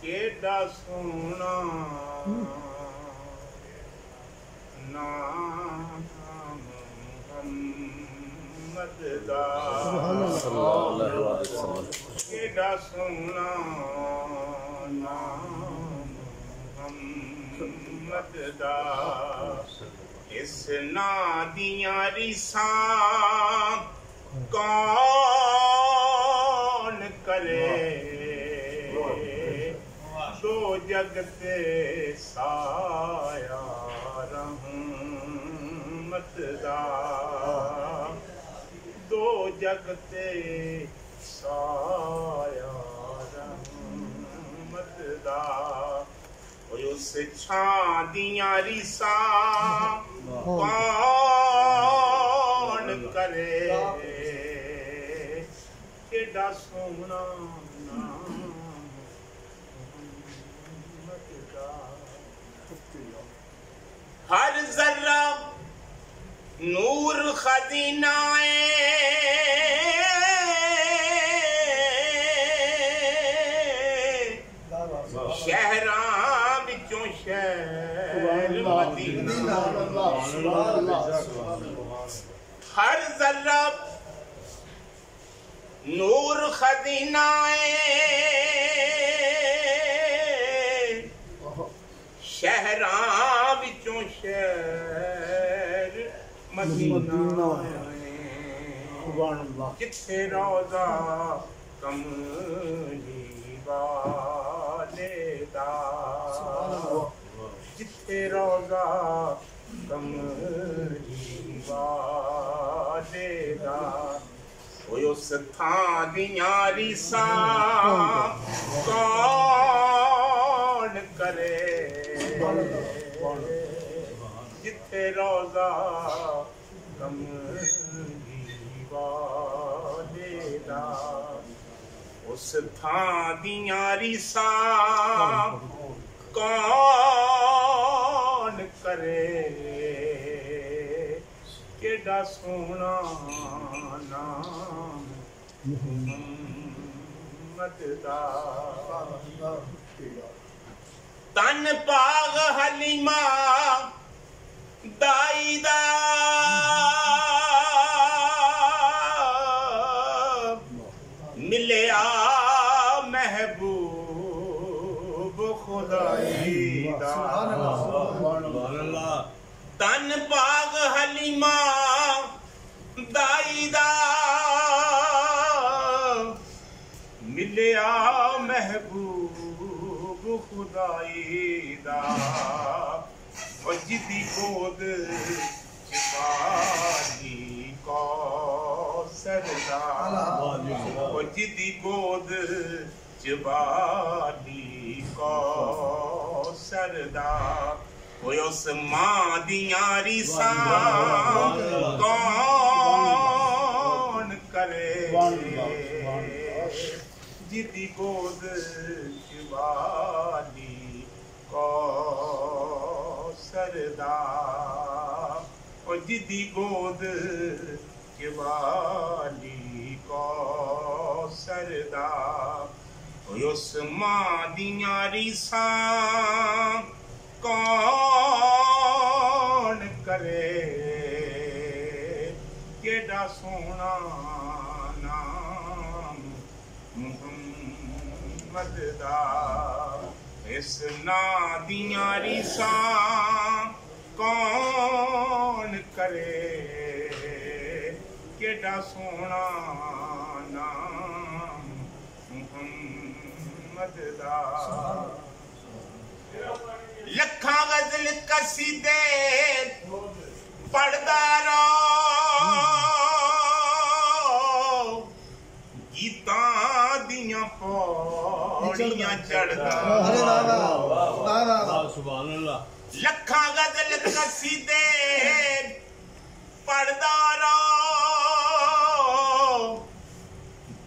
केड़ा सोना नाम मुहम्मद दा केड़ा सोना नाम मुहम्मद दा इस ना दियां रिसां कौन करे दो जगते साया रहमत दा दो जगते साया रहमत दा उस छां दियां रिसां कौन करे केड़ा सोना हर जर्रा नूर खजीनाए शहरां विचों शहर मदीना हर जर्रा नूर खजीनाए शहरां विचों शहर मदीना जिथे रोज़ा कमली वाले दा जिथे रोज़ा कमली वाले दा उस थां दियां रिसां कौन करे जिथे रोज़ा कमली वाले दा उस थां दियां रिसां कौन करे केड़ा सोना नाम मुहम्मद दा तन पाग हलीमा दाई दा मिलिया महबूब खुदाई दा तन पाग हलीमा दाई दा मिलिया महबूब खुदाई दा जिदी गोद चिबाली कौसर दा जिदी गोद चिबाली कौसर दा उस मां दियां रिसां कौन करे जिदी गोद चिबाली कौसर दा जिदी गोद चिबाली कौसर दा उस मां दियां रिसां कौन करे केड़ा सोना नाम मुहम्मद दा इस ना दियां रिसां कौन करे केड़ा सोना नाम मुहम्मद दा लखा गजल कसीदे पढ़दा रहो गीतां दियां पौड़ियां चढ़दा लखा गजल कसीदे पढ़दा रहो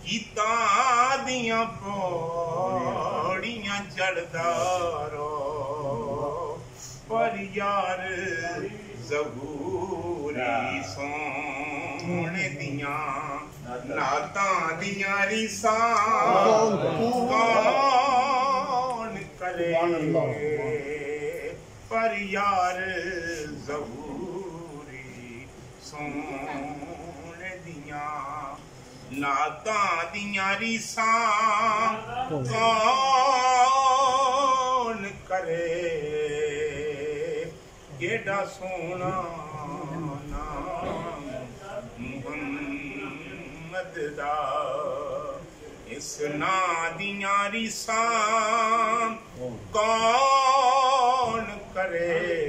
गीतां दियां पौड़ियां चढ़दा रहो पर यार ज़बूरी सों सोने दियां नातां दियां रीसां कौन करे पर यार ज़बूरी सोने दियां नातां दियां रीसां कौन करे केड़ा सोना नाम मुहम्मद दा इस ना दियां रीसां कौन करे